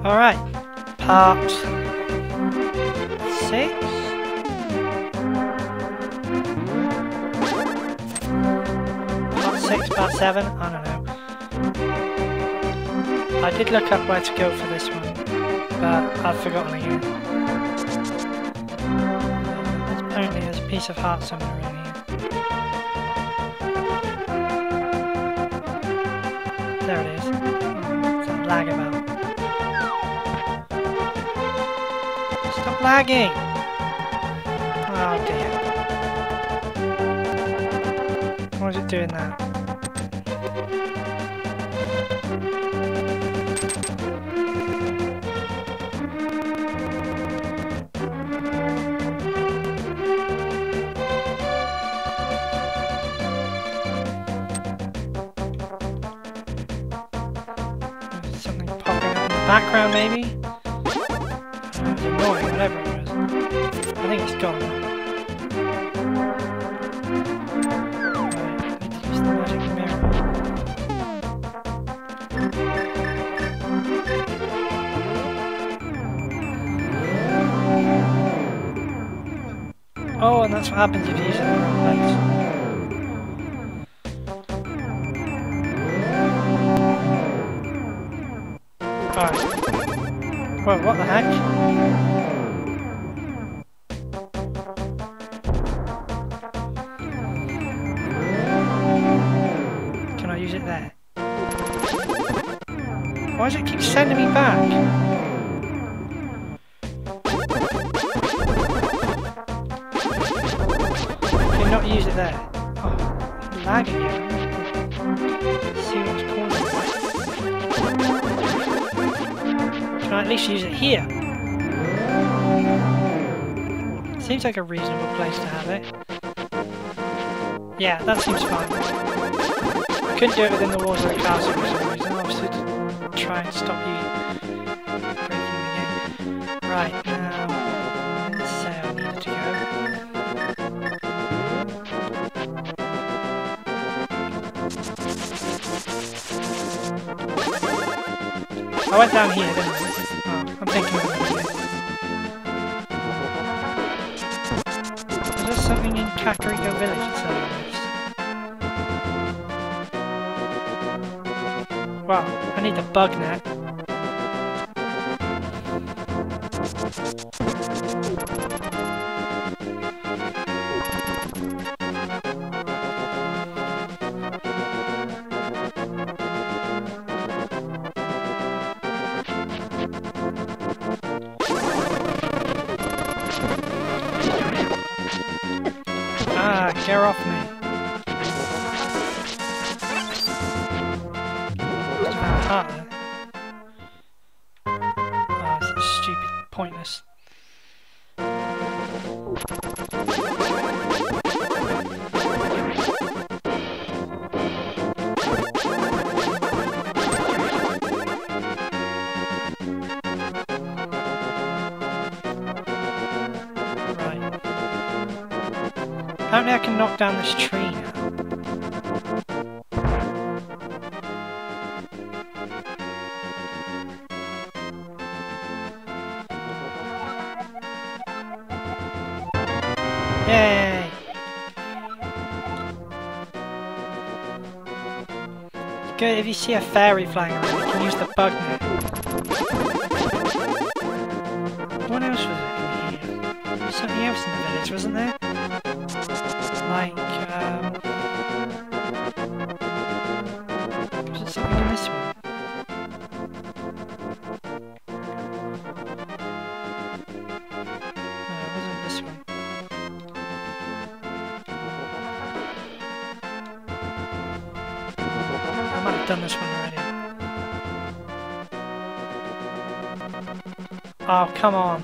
Alright, part 6? Part 6, part 7? I don't know. I did look up where to go for this one, but I've forgotten again. Apparently there's a piece of heart somewhere around here. There it is. It's a lag about. Stop lagging! Oh dear. Why is it doing that? Something popping up in the background maybe? It's annoying, whatever it was. I think it's gone. Right, I need to use the magic mirror. Oh, and that's what happens if you use it in the wrong place. Alright. Well, what the heck? Can I use it there? Why does it keep sending me back? Can you not use it there? Oh, lagging again. See what's causing it. Can I at least use it here? Seems like a reasonable place to have it. Yeah, that seems fine. I couldn't do it within the walls of the castle for some reason, obviously to try and stop you breaking the game. Right, now, let's say I needed to go. I went down here, didn't I? Oh, I'm thinking of it. Is there something in Kakariko Village itself? Wow, I need the bug net. Ah, get off me. Aha. Oh, this is stupid, pointless. Apparently I can knock down this tree now. Yay! It's good if you see a fairy flying around, you can use the bug net. What else was it in here? There was something else in the village, wasn't there? Like, was there something in this one? No, it wasn't this one. I might have done this one already. Oh, come on.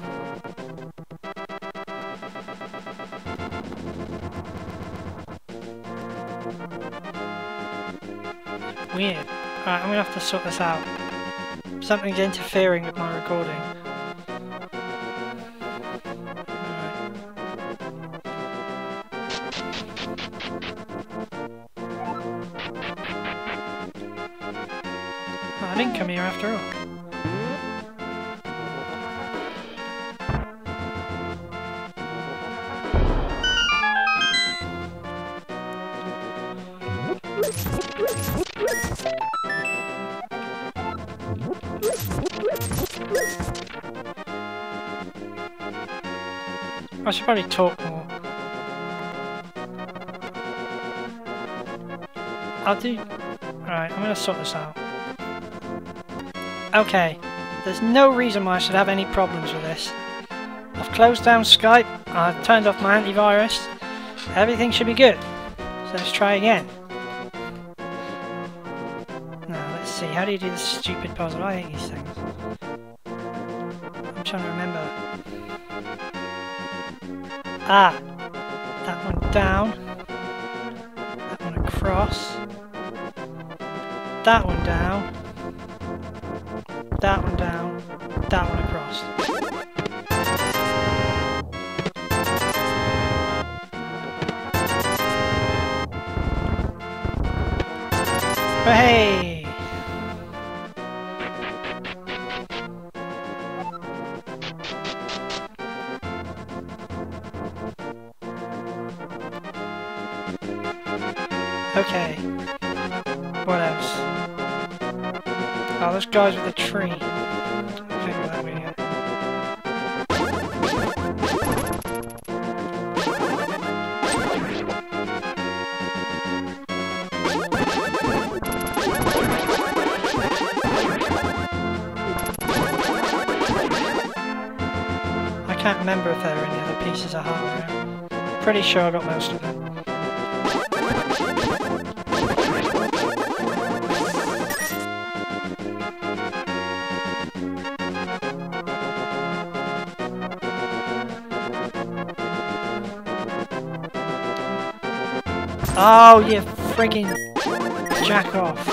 Weird. Alright, I'm gonna have to sort this out. Something's interfering with my recording. Oh, I didn't come here after all. I should probably talk more. Alright, I'm gonna sort this out. Okay, there's no reason why I should have any problems with this. I've closed down Skype, I've turned off my antivirus, everything should be good. So let's try again. Now, let's see, how do you do this stupid puzzle? I hate these things. I'm trying to remember. Ah! That one down. That one across. That one down. That one down. That one across. Hey! Okay. What else? Oh, those guys with the tree. Figure that way out. I can't remember if there are any other pieces of hardware. Pretty sure I got most of them. Oh, you friggin' jack off.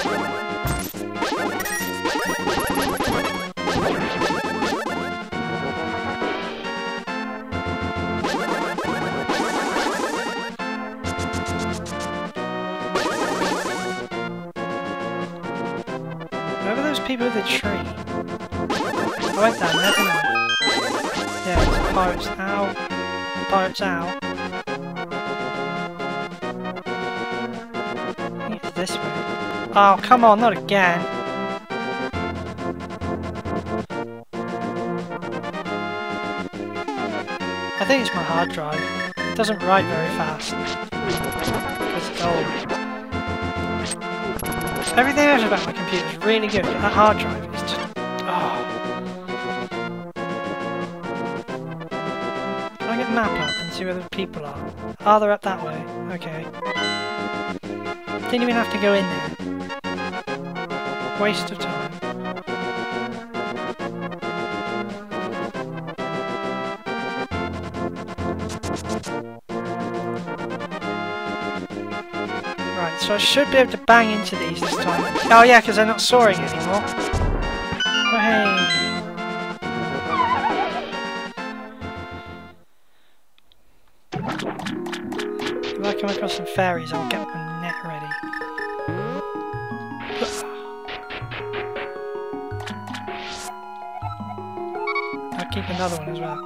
Where are those people with the tree? I went down there, didn't I? Yeah, it's pirates out. Pirates out. This way. Oh, come on, not again. I think it's my hard drive. It doesn't write very fast. Because it's old. Everything else about my computer is really good, but that hard drive is just... Oh. Can I get the map up and see where the people are? Oh, they're up that way. Okay. Didn't even have to go in there. Waste of time. Right, so I should be able to bang into these this time. Oh yeah, because they're not soaring anymore. Oh, hey. If I come across some fairies, I'll get my net ready. I'll keep another one as well.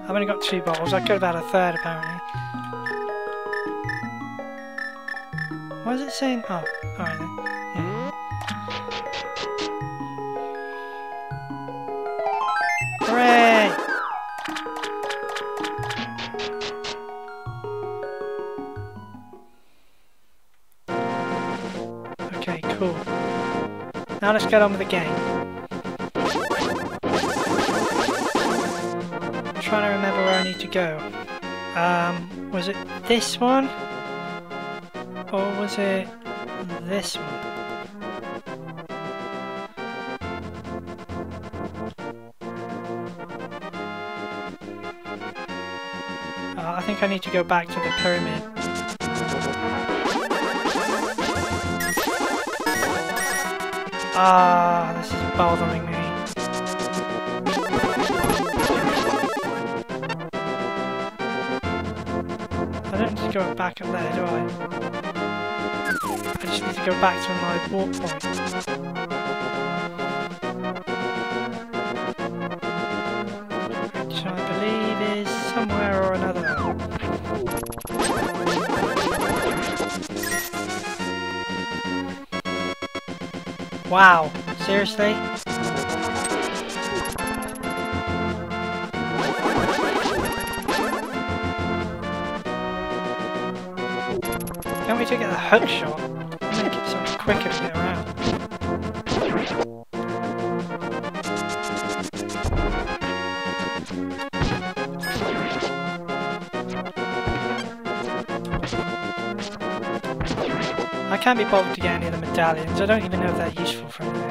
I've only got 2 bottles, I could have had a third apparently. What is it saying? Oh, alright then. Yeah. Hooray! Okay, cool. Now let's get on with the game. I'm trying to remember where I need to go. Was it this one? Or was it this one? I think I need to go back to the pyramid. Ah, this is bothering me. I don't need to go back up there, do I? I just need to go back to my walk point. Which I believe is somewhere or another. Wow, Seriously? Can't we to get the hook shot? Make it so much quicker to get around. I can't be bothered to get any of the medallions. I don't even know if they're useful for anything.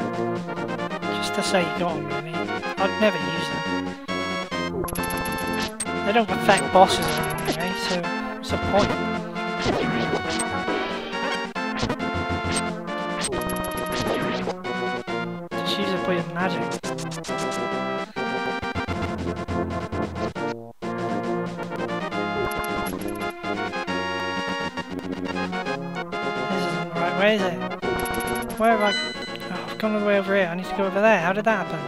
Just to say you got them, really. I'd never use them. They don't affect bosses or anything, right? So what's the point? Just use it with magic. Where is it? Where have I... Oh, I've gone all the way over here. I need to go over there. How did that happen?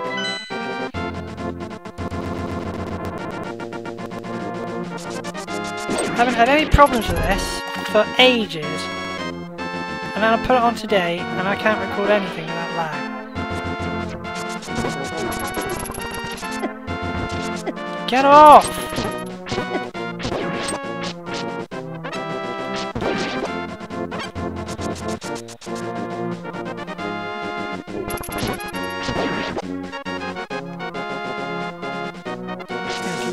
I haven't had any problems with this for ages. And then I put it on today and I can't record anything without lag. Get off!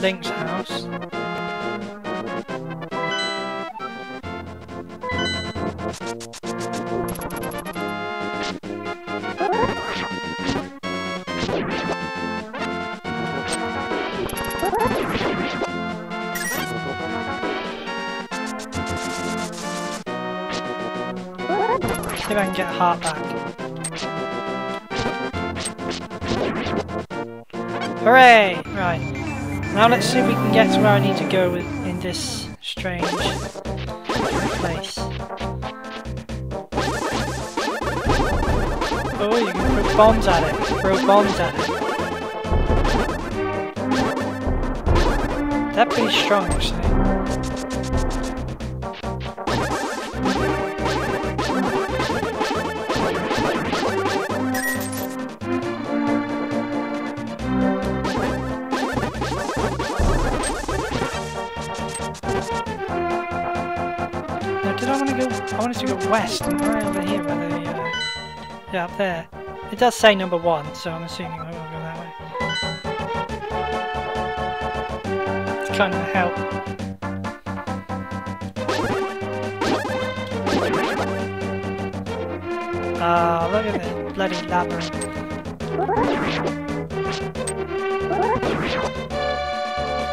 Link's house. See if I can get a heart back. Hooray! Right. Now let's see if we can get to where I need to go in this strange place. Oh, you can throw bombs at it. Throw bombs at it. They're pretty strong, actually. I wanted to go west, and right over here where the, yeah, up there. It does say number 1, so I'm assuming I will go that way. It's kind of help. Ah, look at the bloody labyrinth.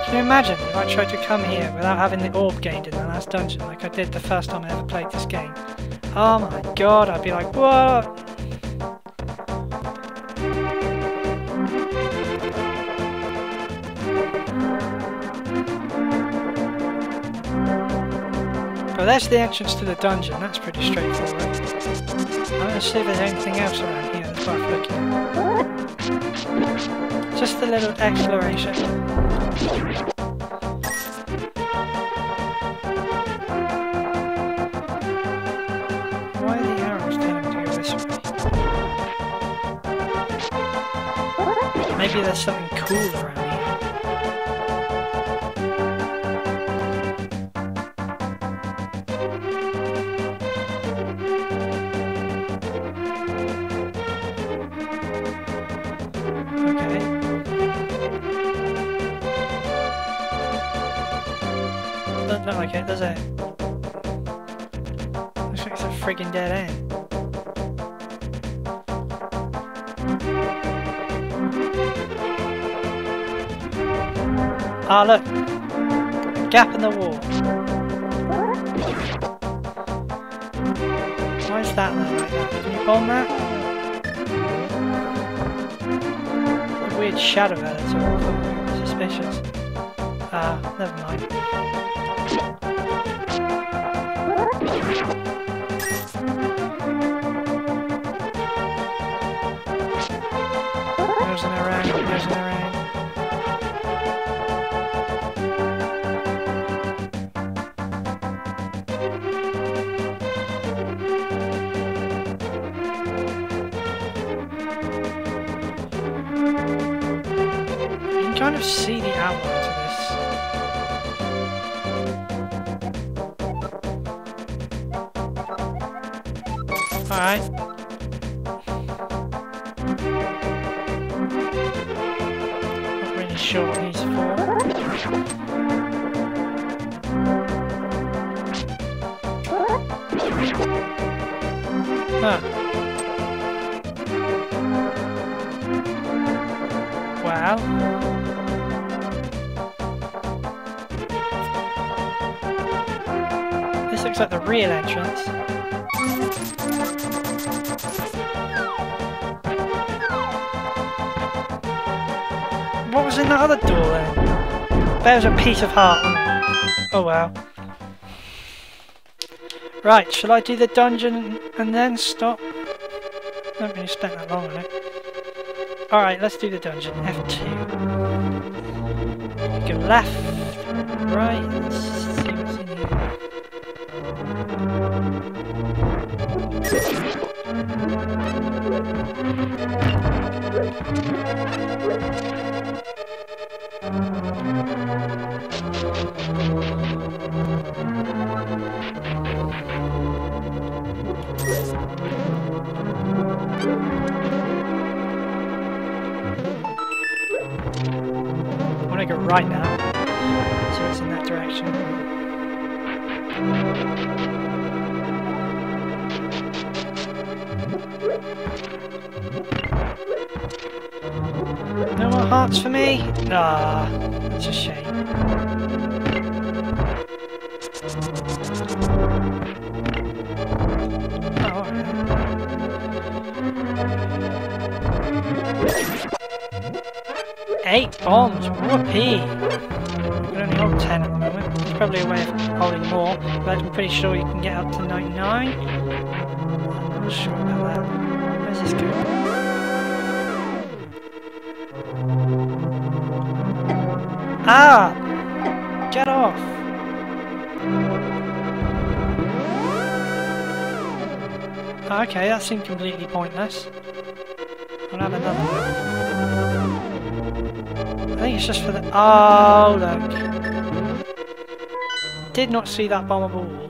Can you imagine if I tried to come here without having the orb gained in the last dungeon like I did the first time I ever played this game? Oh my god, I'd be like, what? Well, there's the entrance to the dungeon, that's pretty straightforward. I'm going to see if there's anything else around here that's worth looking at. Just a little exploration. Why are the arrows telling me to go this way? Maybe there's something cool around here. Doesn't look like it, does it? Looks like it's a friggin' dead end. Ah, look! A gap in the wall. Why is that there like that? Can you bomb that? A weird shadow there, that's all. Suspicious. Ah, never mind. Nosing around, nosing around. kind of see the outline to this. Alright. Not really sure what these are for. Huh. Well. This looks like the real entrance. What was in that other door then? There's a piece of heart on it. Oh well. Right, shall I do the dungeon and then stop? I haven't really spent that long on it. Alright, let's do the dungeon. F2. Go left, right, let's see what's in here. I want to go right now, so it's in that direction. No more hearts for me? Ah, that's a shame. Oh, alright. 8 bombs, whoopee! We can only hold 10 at the moment. There's probably a way of holding more, but I'm pretty sure you can get up to 99. I'm not sure about that. Where's this go? Ah! Get off! Okay, that seemed completely pointless. I'll have another one. I think it's just for the... Oh, look. Did not see that bombable wall.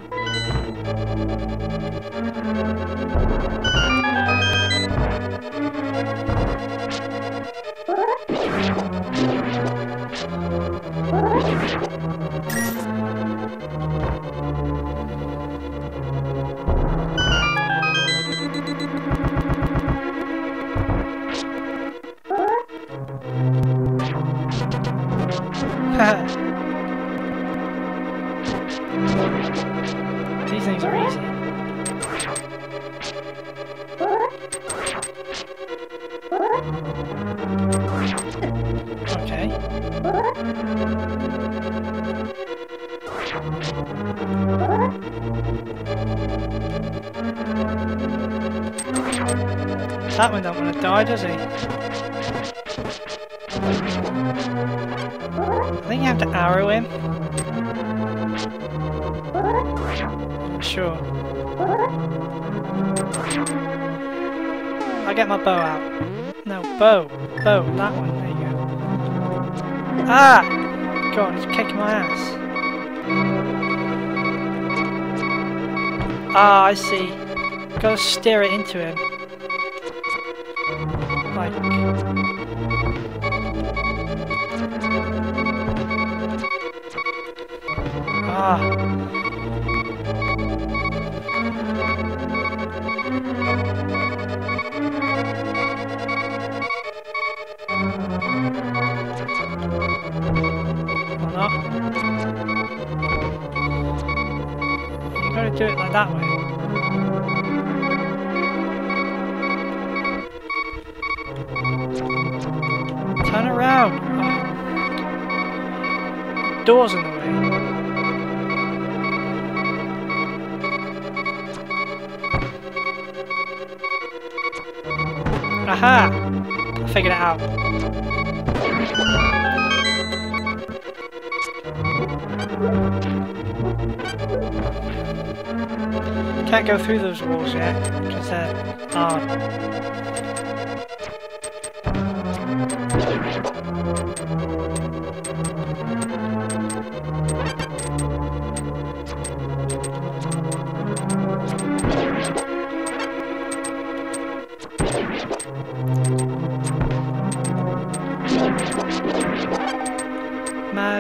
These things are easy. Okay. That one don't want to die, does he? I think you have to arrow him. Sure. I'll get my bow out. No, bow. Bow, that one. There you go. Ah! God, he's kicking my ass. Ah, I see. Gotta steer it into him. Like... Ah. You gotta do it like that way. Turn around! Oh. Door's in the way. Aha! I figured it out. Can't go through those walls yet, because they're hard.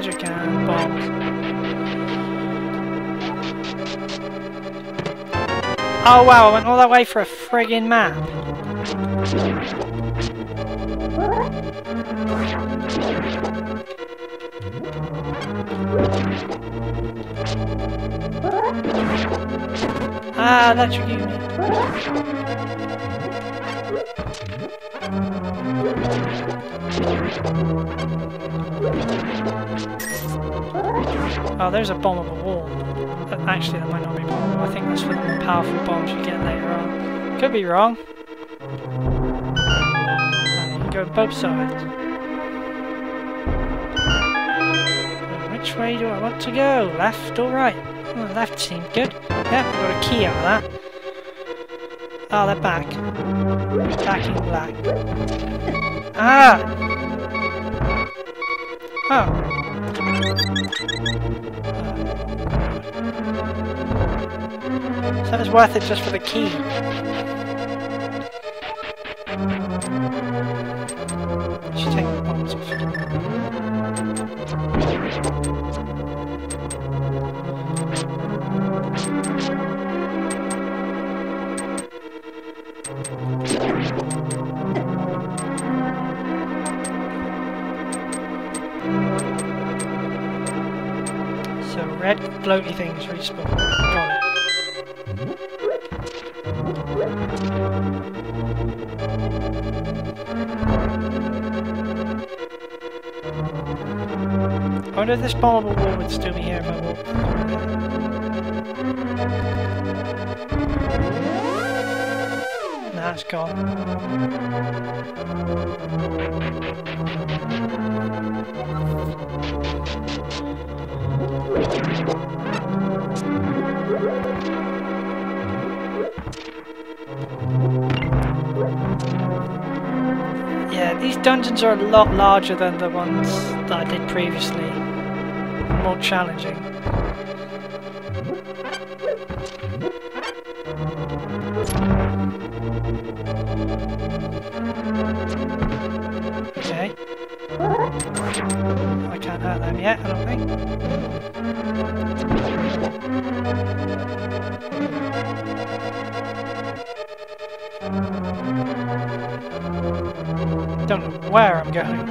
magic and bombs. Oh wow, I went all that way for a friggin' map. Ah, electrocute me. Oh, there's a bomb on the wall. Actually, that might not be bombable. I think that's for the more powerful bombs you get later on. Could be wrong. You can go both sides. Which way do I want to go? Left or right? Oh, left seemed good. Yeah, we got a key out of that. Oh, they're back. Back in black. Ah! Oh. So it was worth it just for the key. I should take the bombs off. So red floaty things respawn. Got it. I wonder if this bombable wall would still be here if I walked through it. Nah, it's gone. Yeah, these dungeons are a lot larger than the ones that I did previously. More challenging. Okay. I can't hurt them yet, I don't think. Don't know where I'm going.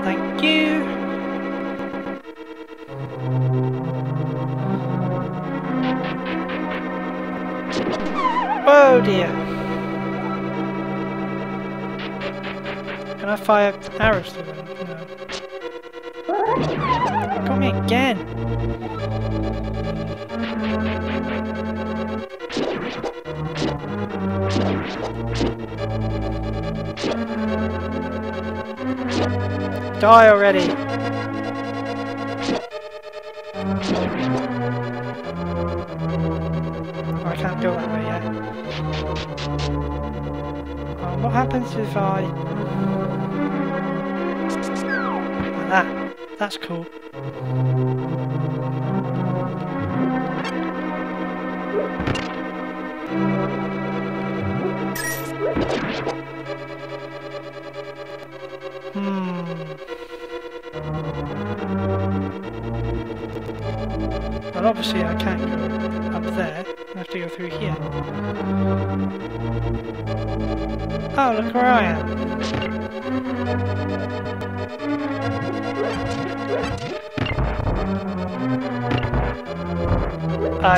Thank you. Oh dear. Can I fire arrows through them? No. Got me again. Die already! Oh, I can't go that way yet. What happens if I... like that? That's cool. Well, obviously I can't go up there. I have to go through here. Oh, look where I am.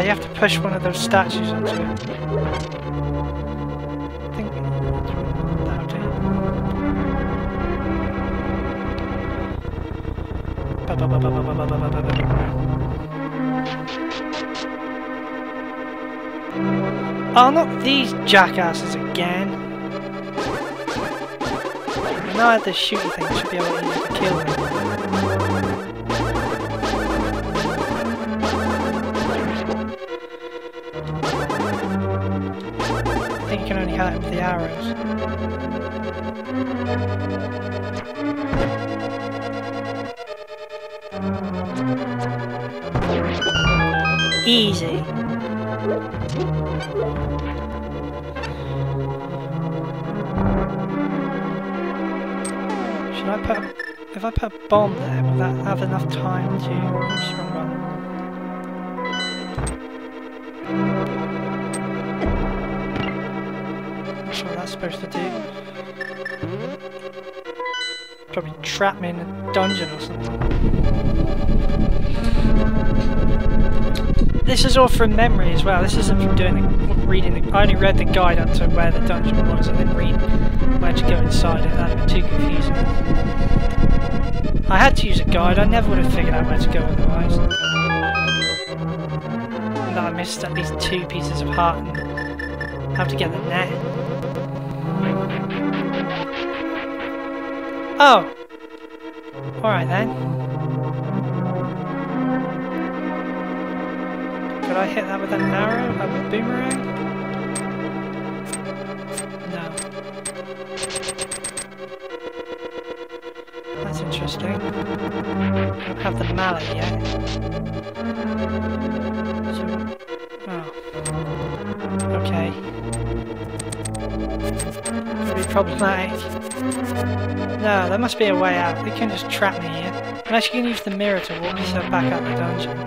You have to push one of those statues onto it. I think that'll do. Oh, not these jackasses again. I know I had this shooty thing, should be able to kill them. I think you can only hurt him with the arrows. Easy. If I put a bomb there, will that have enough time to... Oops, wrong one. Not sure what that's supposed to do. Probably trap me in a dungeon or something. This is all from memory as well. This isn't from reading the... I only read the guide up to where the dungeon was. I didn't read where to go inside it. That would have been too confusing. I had to use a guide. I never would have figured out where to go otherwise. And that I missed at least 2 pieces of heart and have to get the net. Oh! Alright then. Could I hit that with an arrow? A boomerang? No. That's interesting. I don't have the mallet yet. So, oh. Okay. Could be problematic. No, there must be a way out. They can just trap me here. Unless you can use the mirror to walk yourself back out the dungeon.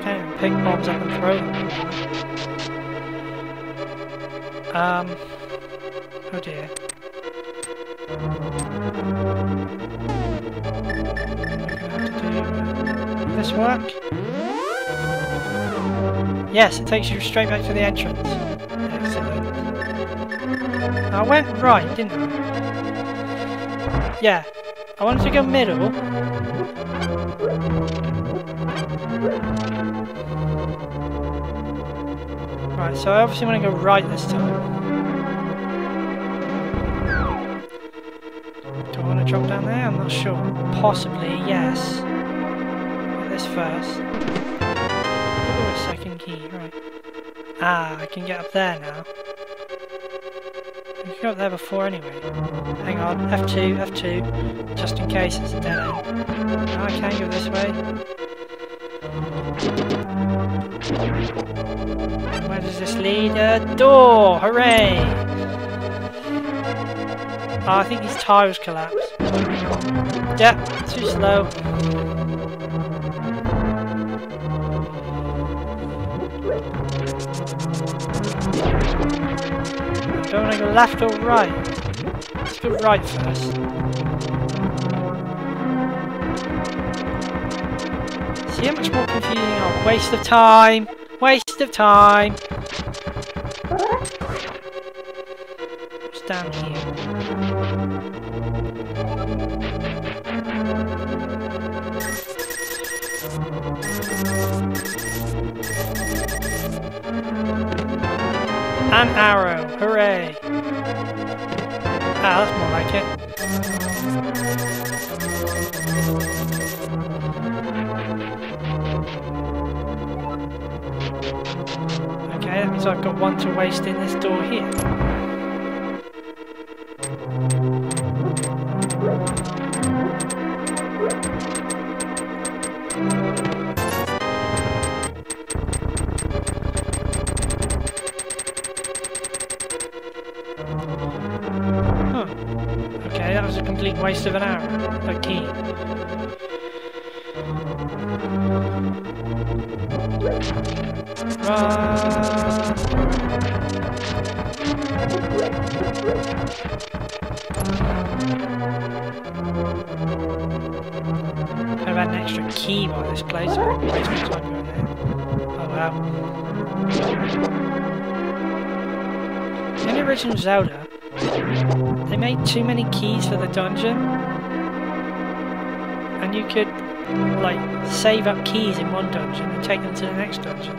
Can't even pick bombs up and throw them. Oh dear. Will this work? Yes, it takes you straight back to the entrance. Excellent. I went right, didn't I? Yeah. I wanted to go middle. Right, so I obviously want to go right this time. Do I want to drop down there? I'm not sure. Possibly, yes. Get this first. Oh, a second key, right. Ah, I can get up there now. I can go up there before anyway. Hang on, F2, F2, just in case it's a dead end. No, I can go this way. Where does this lead? A door! Hooray! Oh, I think these tiles collapse. Yep, too slow. Don't want to go left or right. Let's go right first. See how much more confusing? Oh, waste of time! Waste of time! What's down here? An arrow! Hooray! Ah, that's more like it. Okay, that means I've got one to waste in this door here. Okay, that was a complete waste of an arrow. A key. Could have had an extra key by this place. Waste my time going there. Oh wow. In the original Zelda, they made too many keys for the dungeon, and you could like save up keys in one dungeon and take them to the next dungeon.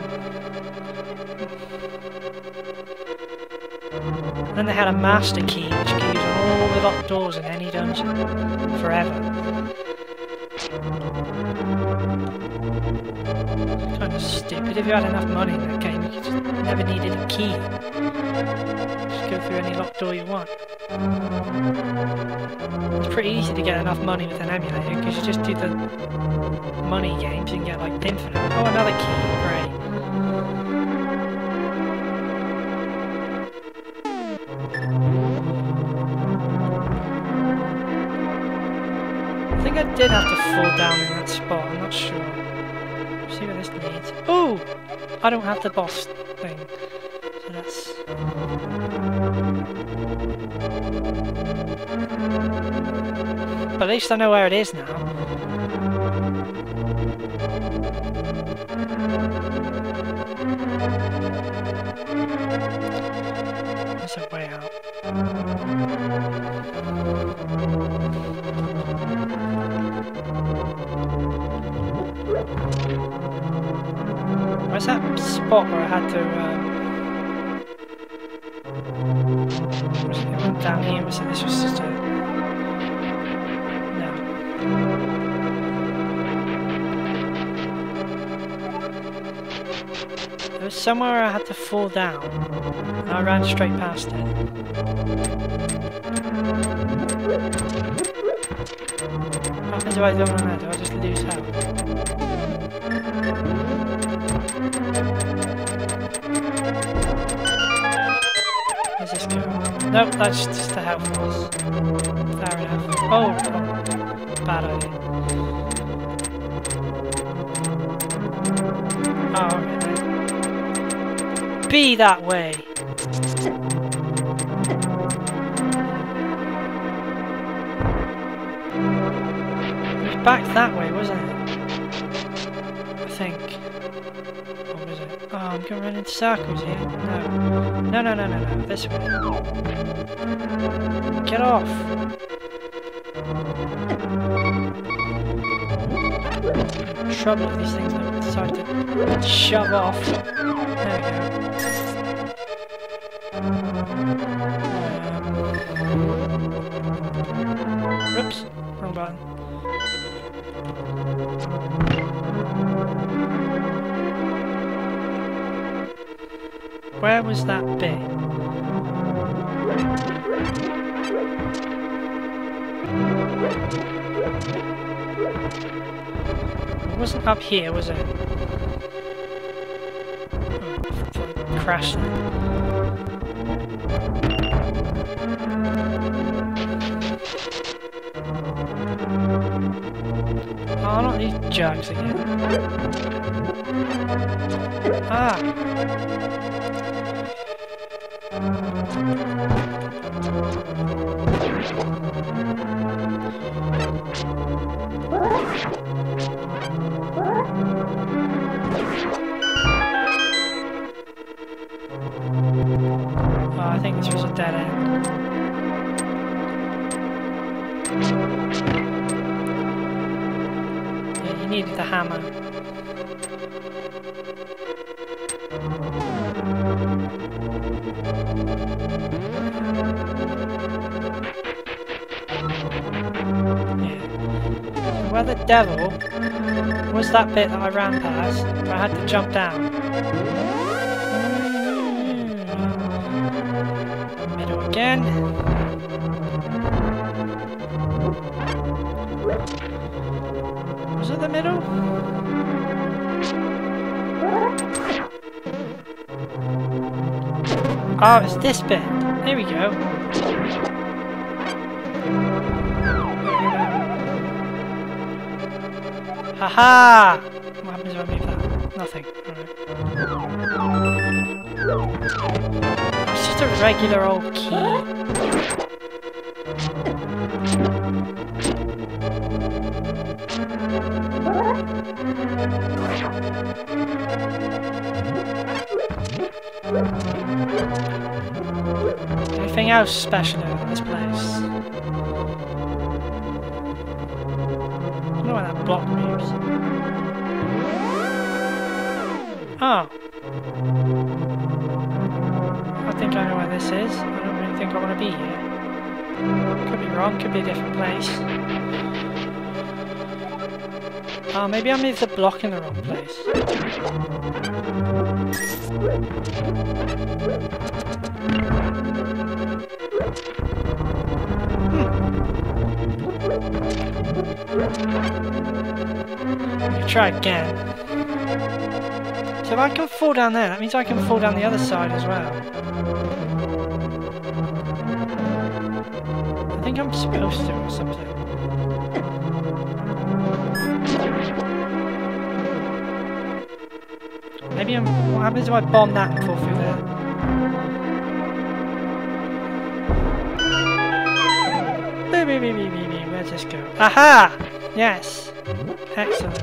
Then they had a master key which you could use on all the locked doors in any dungeon forever. It's kind of stupid. If you had enough money in that game, you just never needed a key. Just go through any locked door you want. It's pretty easy to get enough money with an emulator because you just do the money games and get like infinite. Oh, another key, great. I think I did have to fall down in that spot, I'm not sure. Let's see what this needs. Oh! I don't have the boss thing. So that's... But at least I know where it is now. There's a way out. Where's that spot where I had to, was it down here? Was it this was just a... No. There was somewhere where I had to fall down, and I ran straight past it. What happens if I don't run out? Do I just lose health? Where's this go? Nope, that's just the health loss. Fair enough. Oh, bad idea. Oh, alright then. Be that way! It was back that way, wasn't it? I think. Or was it? Oh, I'm gonna run into circles here. No. No. This way. Get off! Trouble if these things don't decide to shove off. There we go. Oops, wrong button. Where was that bit? It wasn't up here, was it? Oh, crashed there. Oh, not these jugs again. Ah! Oh, I think this was a dead end. Yeah, you needed the hammer. Where the devil was that bit that I ran past where I had to jump down? Middle again. Was it the middle? Oh, it's this bit. There we go. Haha! What happens if I move that? Nothing. Alright. It's just a regular old key. Anything else special about this place? I don't know why that block moves. Oh. I think I know where this is. I don't really think I want to be here. Could be wrong, could be a different place. Oh, maybe I moved the block in the wrong place. try again. So if I can fall down there, that means I can fall down the other side as well. I think I'm supposed to or something. Maybe I'm... What happens if I bomb that and fall through there? Where's this go? Aha! Yes! Excellent.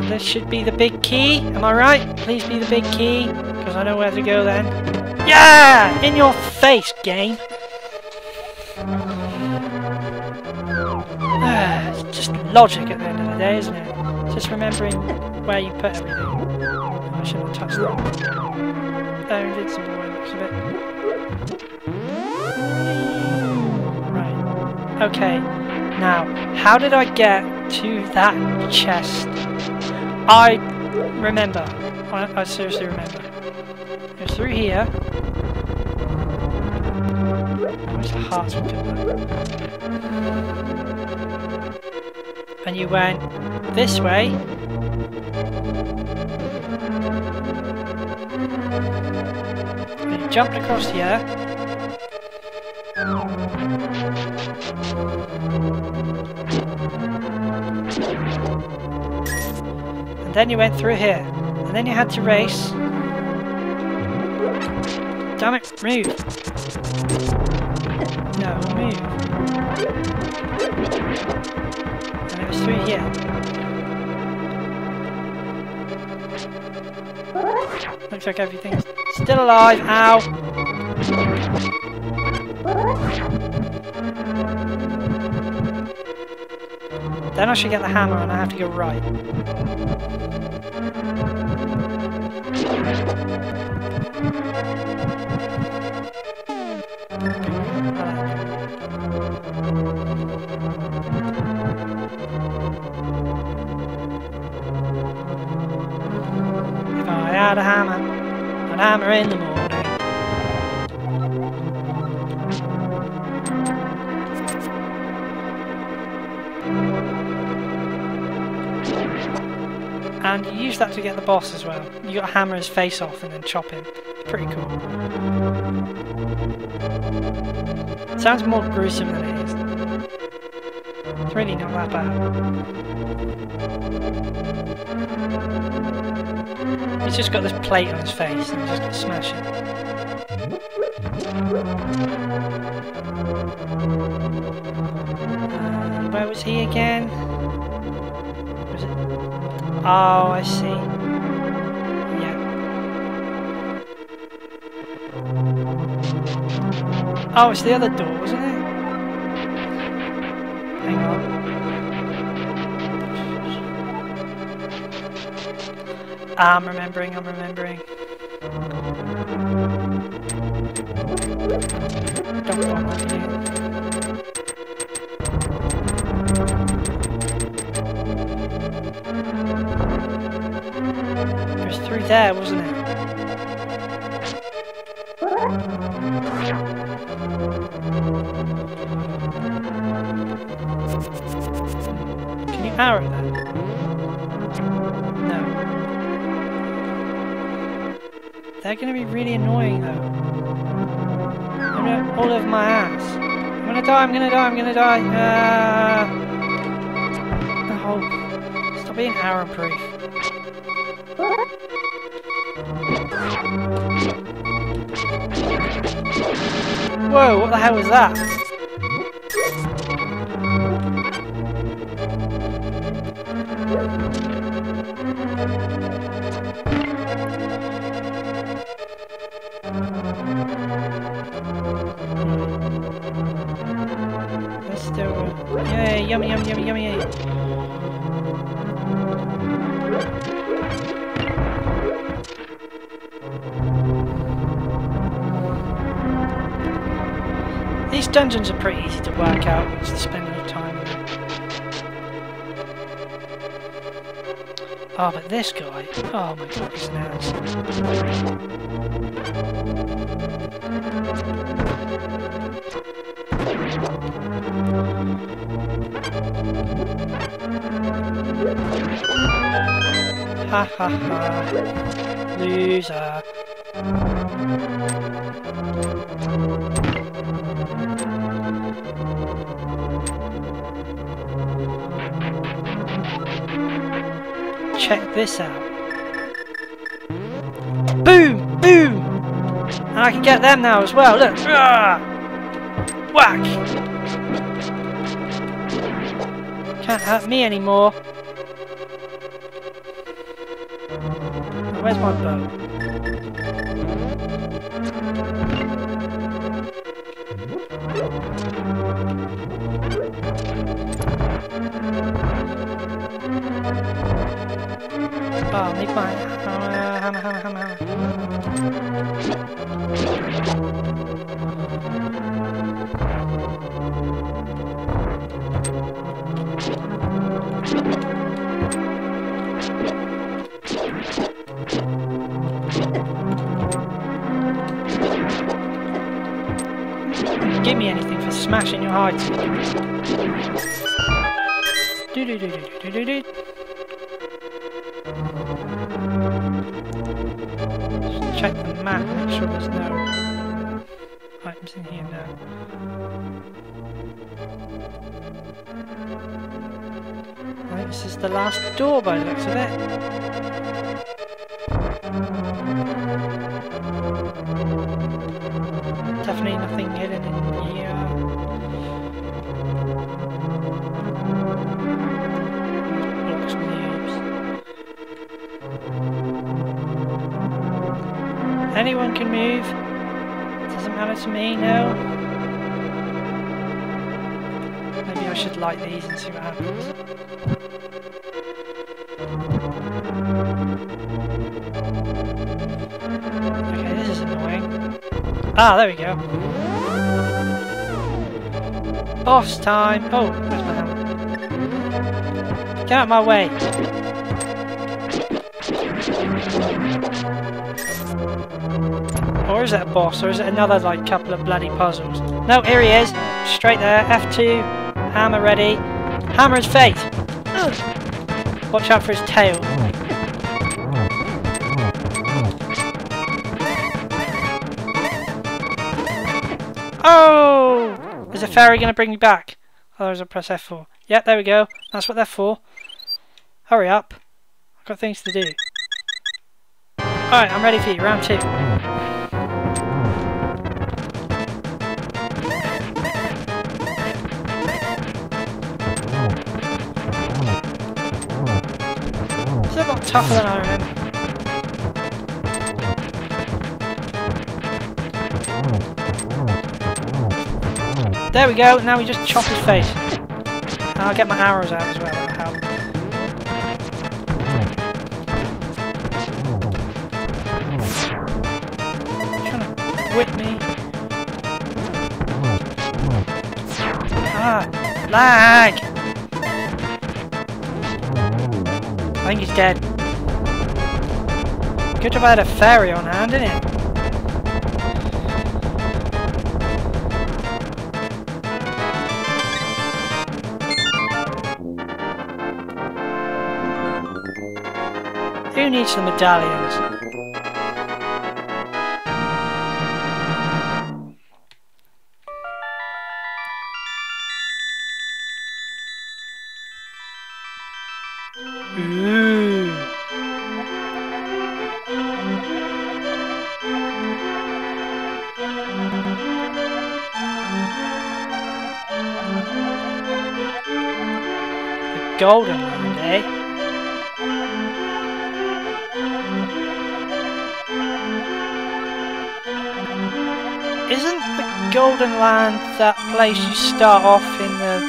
This should be the big key, am I right? Please be the big key, because I know where to go then. Yeah! In your face, game! It's just logic at the end of the day, isn't it? Just remembering where you put everything. Oh, I shouldn't have touched that. They're invincible by the looks of it. Right. Okay. Now, how did I get to that chest? I remember. I seriously remember. It was through here. I wish the hearts would come back. And you went this way. And you jumped across here. And then you went through here. And then you had to race. Damn it, move! No, move. And it was through here. Looks like everything's still alive. Ow! Then I should get the hammer and I have to go right. If I had a hammer, I'd hammer in the morning. And you use that to get the boss as well. You got to hammer his face off and then chop him. It's pretty cool. It sounds more gruesome than it is. It's really not that bad. He's just got this plate on his face and he's just got to smash it. Where was he again? Was it? Oh, I see. Yeah. Oh, it's the other door, wasn't it? Hang on. I'm remembering. Don't want that here. It was through there, wasn't it? Can you arrow that? No. They're going to be really annoying though. They're all over my ass. I'm going to die. Oh, stop being arrow proof. Whoa, what the hell was that? Let's still... Yay, yummy. These dungeons are pretty easy to work out once you spend enough time on them. Oh, but this guy, oh my god, he's an ass. Ha ha ha. Loser. Check this out. Boom! Boom! And I can get them now as well, look! Whack! Can't hurt me anymore. Where's my bow? Oh, I need my hammer. Give me anything for smashing your height. Just check the map, make sure there's no items in here now. I think this is the last door by the looks of it. Definitely nothing hidden in here. Blocks moves. Anyone can move. Doesn't matter to me, no. Maybe I should light these and see what happens. Okay, this is annoying. Ah, there we go. Boss time! Oh, where's my hammer? Get out of my way! Or is it a boss, or is it another, like, couple of bloody puzzles? No, here he is! Straight there, F2, hammer ready. Hammer his face! Ugh. Watch out for his tail. Oh! Is a fairy going to bring me back? Otherwise I'll press F4. Yep, there we go. That's what they're for. Hurry up. I've got things to do. Alright, I'm ready for you. Round 2. It's a lot tougher than I remember. There we go, now we just chop his face. And I'll get my arrows out as well, that'll help. Trying to whip me. Ah, lag! I think he's dead. Good job I had a fairy on hand, didn't it? Who needs the medallions? Ooh. The golden one, eh? Isn't the Golden Land that place you start off in the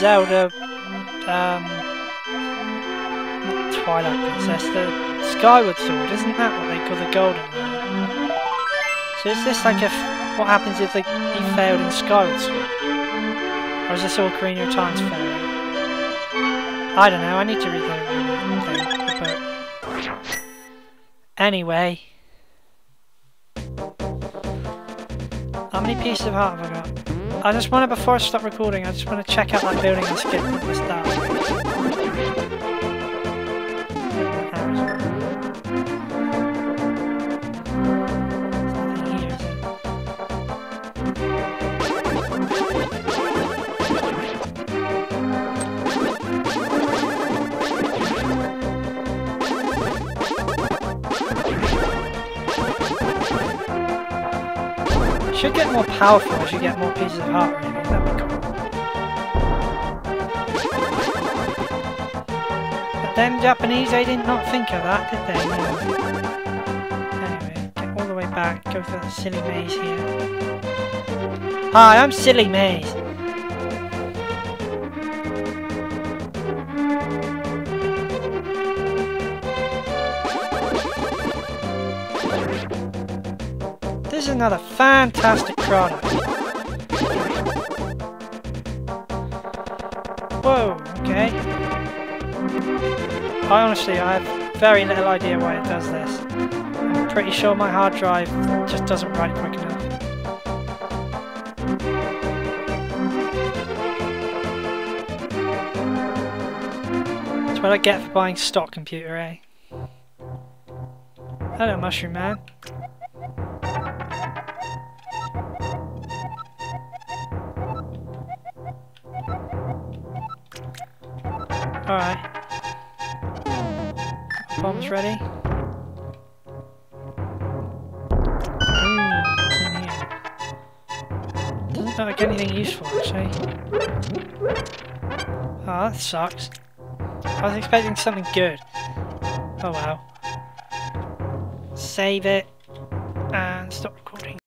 Zelda, not Twilight Princess, the Skyward Sword, isn't that what they call the Golden Land? So is this like what happens if he failed in Skyward Sword? Or is this all Ocarina of Time's fairy? I don't know, I need to read the book. Anyway. many pieces of heart have I got? I just want to, before I stop recording, I just want to check out that building I skipped at the start. Should get more powerful as you get more pieces of heart, really. That'd be cool. But them Japanese, they did not think of that, did they? No. Anyway, get all the way back, go for the silly maze here. Hi, I'm Silly Maze. This is another fantastic product. Whoa, okay. I have very little idea why it does this. I'm pretty sure my hard drive just doesn't write quick enough. That's what I get for buying stock computer, eh? Hello, Mushroom Man. Alright. Bombs ready. What's in here? Doesn't look like anything useful, actually. Oh, that sucks. I was expecting something good. Oh well. Save it. And stop recording.